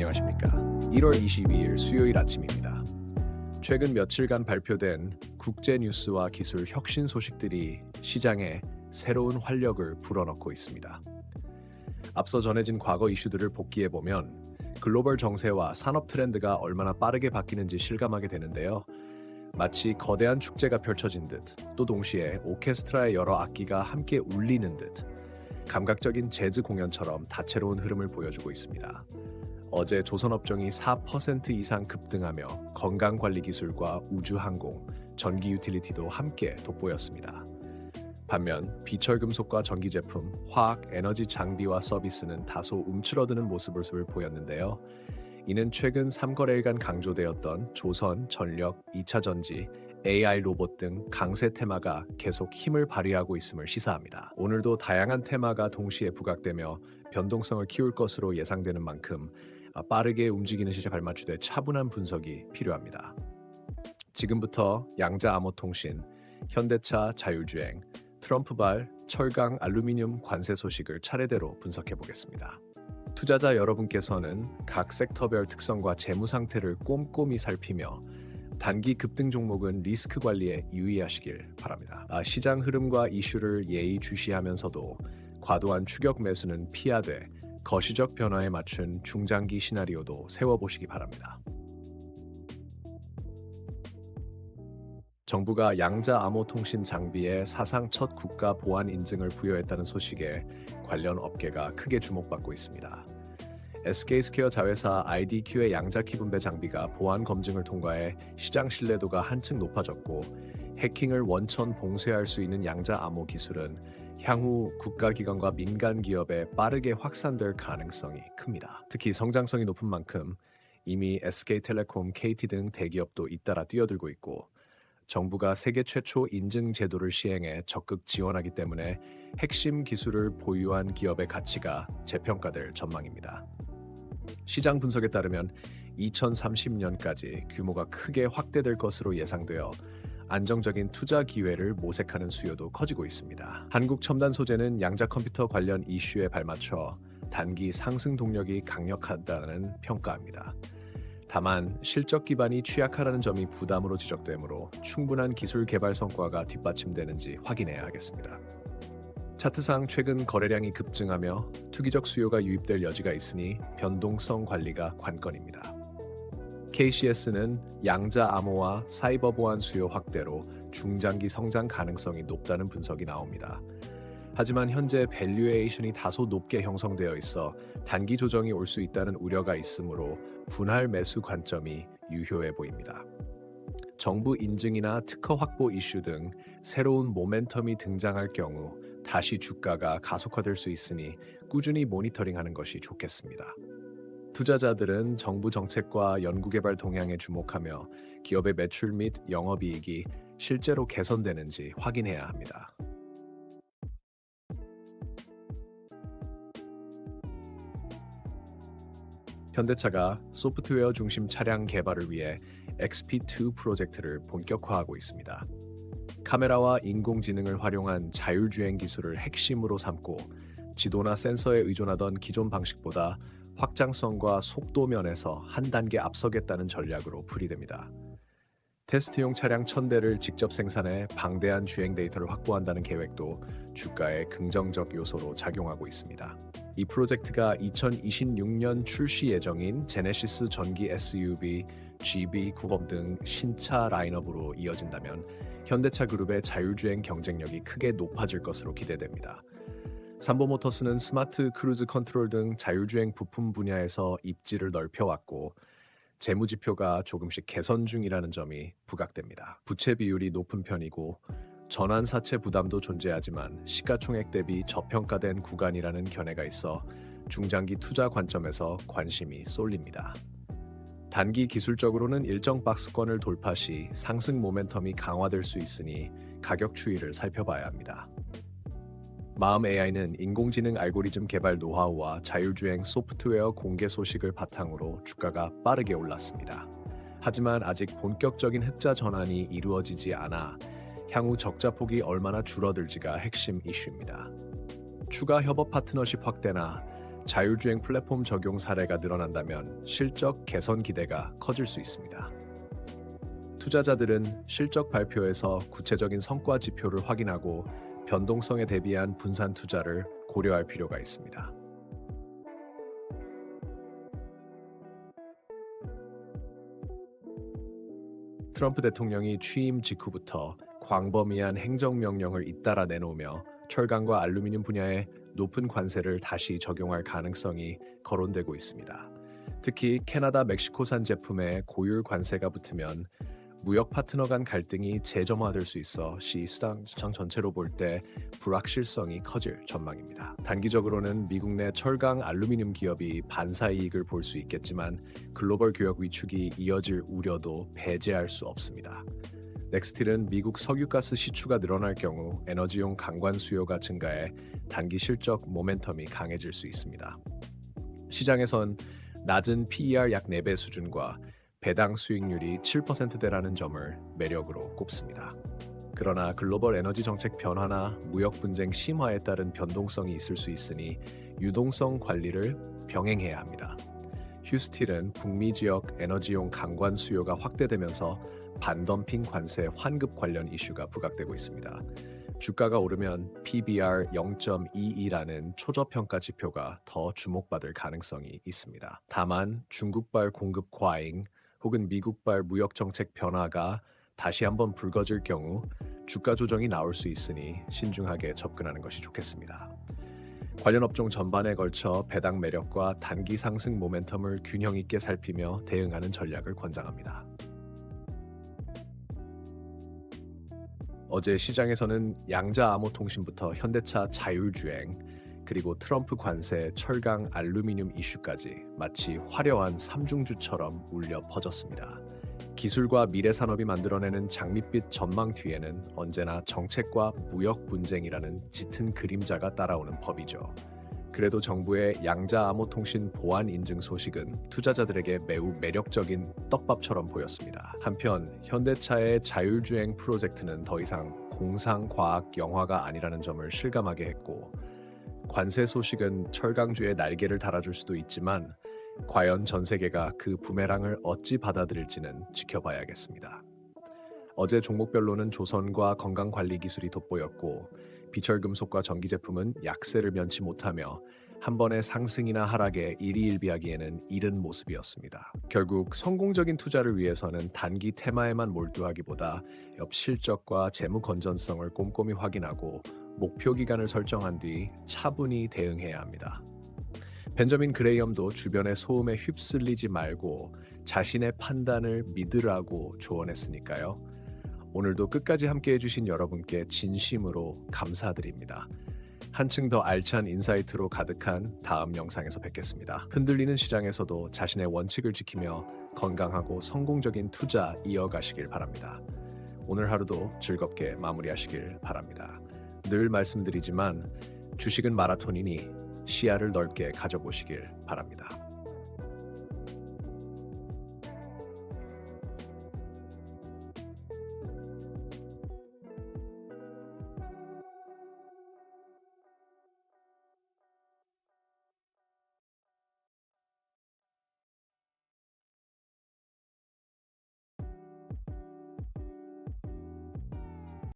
안녕하십니까. 1월 22일 수요일 아침입니다. 최근 며칠간 발표된 국제 뉴스와 기술 혁신 소식들이 시장에 새로운 활력을 불어넣고 있습니다. 앞서 전해진 과거 이슈들을 복기해보면 글로벌 정세와 산업 트렌드가 얼마나 빠르게 바뀌는지 실감하게 되는데요. 마치 거대한 축제가 펼쳐진 듯, 또 동시에 오케스트라의 여러 악기가 함께 울리는 듯, 감각적인 재즈 공연처럼 다채로운 흐름을 보여주고 있습니다. 어제 조선업종이 4% 이상 급등하며 건강관리기술과 우주항공, 전기 유틸리티도 함께 돋보였습니다. 반면 비철금속과 전기제품, 화학, 에너지 장비와 서비스는 다소 움츠러드는 모습을 보였는데요. 이는 최근 3거래일간 강조되었던 조선, 전력, 2차전지, AI 로봇 등 강세 테마가 계속 힘을 발휘하고 있음을 시사합니다. 오늘도 다양한 테마가 동시에 부각되며 변동성을 키울 것으로 예상되는 만큼 빠르게 움직이는 시장에 발맞추되 차분한 분석이 필요합니다. 지금부터 양자암호통신, 현대차 자율주행, 트럼프발, 철강, 알루미늄 관세 소식을 차례대로 분석해 보겠습니다. 투자자 여러분께서는 각 섹터별 특성과 재무 상태를 꼼꼼히 살피며 단기 급등 종목은 리스크 관리에 유의하시길 바랍니다. 시장 흐름과 이슈를 예의주시하면서도 과도한 추격 매수는 피하되 거시적 변화에 맞춘 중장기 시나리오도 세워보시기 바랍니다. 정부가 양자암호통신 장비에 사상 첫 국가 보안 인증을 부여했다는 소식에 관련 업계가 크게 주목받고 있습니다. SK스퀘어 자회사 IDQ의 양자키 분배 장비가 보안 검증을 통과해 시장 신뢰도가 한층 높아졌고, 해킹을 원천 봉쇄할 수 있는 양자암호 기술은 향후 국가기관과 민간 기업에 빠르게 확산될 가능성이 큽니다. 특히 성장성이 높은 만큼 이미 SK텔레콤, KT 등 대기업도 잇따라 뛰어들고 있고, 정부가 세계 최초 인증 제도를 시행해 적극 지원하기 때문에 핵심 기술을 보유한 기업의 가치가 재평가될 전망입니다. 시장 분석에 따르면 2030년까지 규모가 크게 확대될 것으로 예상되어 안정적인 투자 기회를 모색하는 수요도 커지고 있습니다. 한국 첨단 소재는 양자 컴퓨터 관련 이슈에 발맞춰 단기 상승 동력이 강력하다는 평가입니다. 다만 실적 기반이 취약하다는 점이 부담으로 지적되므로 충분한 기술 개발 성과가 뒷받침되는지 확인해야 하겠습니다. 차트상 최근 거래량이 급증하며 투기적 수요가 유입될 여지가 있으니 변동성 관리가 관건입니다. KCS는 양자 암호와 사이버 보안 수요 확대로 중장기 성장 가능성이 높다는 분석이 나옵니다. 하지만 현재 밸류에이션이 다소 높게 형성되어 있어 단기 조정이 올 수 있다는 우려가 있으므로 분할 매수 관점이 유효해 보입니다. 정부 인증이나 특허 확보 이슈 등 새로운 모멘텀이 등장할 경우 다시 주가가 가속화될 수 있으니 꾸준히 모니터링하는 것이 좋겠습니다. 투자자들은 정부 정책과 연구개발 동향에 주목하며 기업의 매출 및 영업이익이 실제로 개선되는지 확인해야 합니다. 현대차가 소프트웨어 중심 차량 개발을 위해 XP2 프로젝트를 본격화하고 있습니다. 카메라와 인공지능을 활용한 자율주행 기술을 핵심으로 삼고 지도나 센서에 의존하던 기존 방식보다 확장성과 속도 면에서 한 단계 앞서겠다는 전략으로 풀이됩니다. 테스트용 차량 1000대를 직접 생산해 방대한 주행 데이터를 확보한다는 계획도 주가의 긍정적 요소로 작용하고 있습니다. 이 프로젝트가 2026년 출시 예정인 제네시스 전기 SUV, GB90 등 신차 라인업으로 이어진다면 현대차 그룹의 자율주행 경쟁력이 크게 높아질 것으로 기대됩니다. 삼보모터스는 스마트 크루즈 컨트롤 등 자율주행 부품 분야에서 입지를 넓혀왔고 재무지표가 조금씩 개선 중이라는 점이 부각됩니다. 부채 비율이 높은 편이고 전환사채 부담도 존재하지만 시가총액 대비 저평가된 구간이라는 견해가 있어 중장기 투자 관점에서 관심이 쏠립니다. 단기 기술적으로는 일정 박스권을 돌파 시 상승 모멘텀이 강화될 수 있으니 가격 추이를 살펴봐야 합니다. 마음 AI는 인공지능 알고리즘 개발 노하우와 자율주행 소프트웨어 공개 소식을 바탕으로 주가가 빠르게 올랐습니다. 하지만 아직 본격적인 흑자 전환이 이루어지지 않아 향후 적자 폭이 얼마나 줄어들지가 핵심 이슈입니다. 추가 협업 파트너십 확대나 자율주행 플랫폼 적용 사례가 늘어난다면 실적 개선 기대가 커질 수 있습니다. 투자자들은 실적 발표에서 구체적인 성과 지표를 확인하고 변동성에 대비한 분산 투자를 고려할 필요가 있습니다. 트럼프 대통령이 취임 직후부터 광범위한 행정명령을 잇따라 내놓으며 철강과 알루미늄 분야에 높은 관세를 다시 적용할 가능성이 거론되고 있습니다. 특히 캐나다, 멕시코산 제품에 고율 관세가 붙으면 무역 파트너 간 갈등이 재점화될 수 있어 시장 전체로 볼 때 불확실성이 커질 전망입니다. 단기적으로는 미국 내 철강 알루미늄 기업이 반사 이익을 볼 수 있겠지만 글로벌 교역 위축이 이어질 우려도 배제할 수 없습니다. 넥스틸은 미국 석유가스 시추가 늘어날 경우 에너지용 강관 수요가 증가해 단기 실적 모멘텀이 강해질 수 있습니다. 시장에선 낮은 PER 약 4배 수준과 배당 수익률이 7%대라는 점을 매력으로 꼽습니다. 그러나 글로벌 에너지 정책 변화나 무역 분쟁 심화에 따른 변동성이 있을 수 있으니 유동성 관리를 병행해야 합니다. 휴스틸은 북미 지역 에너지용 강관 수요가 확대되면서 반덤핑 관세 환급 관련 이슈가 부각되고 있습니다. 주가가 오르면 PBR 0.22라는 초저평가 지표가 더 주목받을 가능성이 있습니다. 다만 중국발 공급 과잉 혹은 미국발 무역 정책 변화가 다시 한번 불거질 경우 주가 조정이 나올 수 있으니 신중하게 접근하는 것이 좋겠습니다. 관련 업종 전반에 걸쳐 배당 매력과 단기 상승 모멘텀을 균형 있게 살피며 대응하는 전략을 권장합니다. 어제 시장에서는 양자암호통신부터 현대차 자율주행, 그리고 트럼프 관세, 철강, 알루미늄 이슈까지 마치 화려한 삼중주처럼 울려 퍼졌습니다. 기술과 미래 산업이 만들어내는 장밋빛 전망 뒤에는 언제나 정책과 무역 분쟁이라는 짙은 그림자가 따라오는 법이죠. 그래도 정부의 양자암호통신 보안 인증 소식은 투자자들에게 매우 매력적인 떡밥처럼 보였습니다. 한편 현대차의 자율주행 프로젝트는 더 이상 공상과학 영화가 아니라는 점을 실감하게 했고, 관세 소식은 철강주의 날개를 달아줄 수도 있지만 과연 전 세계가 그 부메랑을 어찌 받아들일지는 지켜봐야겠습니다. 어제 종목별로는 조선과 건강관리기술이 돋보였고 비철금속과 전기제품은 약세를 면치 못하며 한 번의 상승이나 하락에 일희일비하기에는 이른 모습이었습니다. 결국 성공적인 투자를 위해서는 단기 테마에만 몰두하기보다 옆 실적과 재무 건전성을 꼼꼼히 확인하고 목표 기간을 설정한 뒤 차분히 대응해야 합니다. 벤저민 그레이엄도 주변의 소음에 휩쓸리지 말고 자신의 판단을 믿으라고 조언했으니까요. 오늘도 끝까지 함께해 주신 여러분께 진심으로 감사드립니다. 한층 더 알찬 인사이트로 가득한 다음 영상에서 뵙겠습니다. 흔들리는 시장에서도 자신의 원칙을 지키며 건강하고 성공적인 투자 이어가시길 바랍니다. 오늘 하루도 즐겁게 마무리하시길 바랍니다. 늘 말씀드리지만 주식은 마라톤이니 시야를 넓게 가져보시길 바랍니다.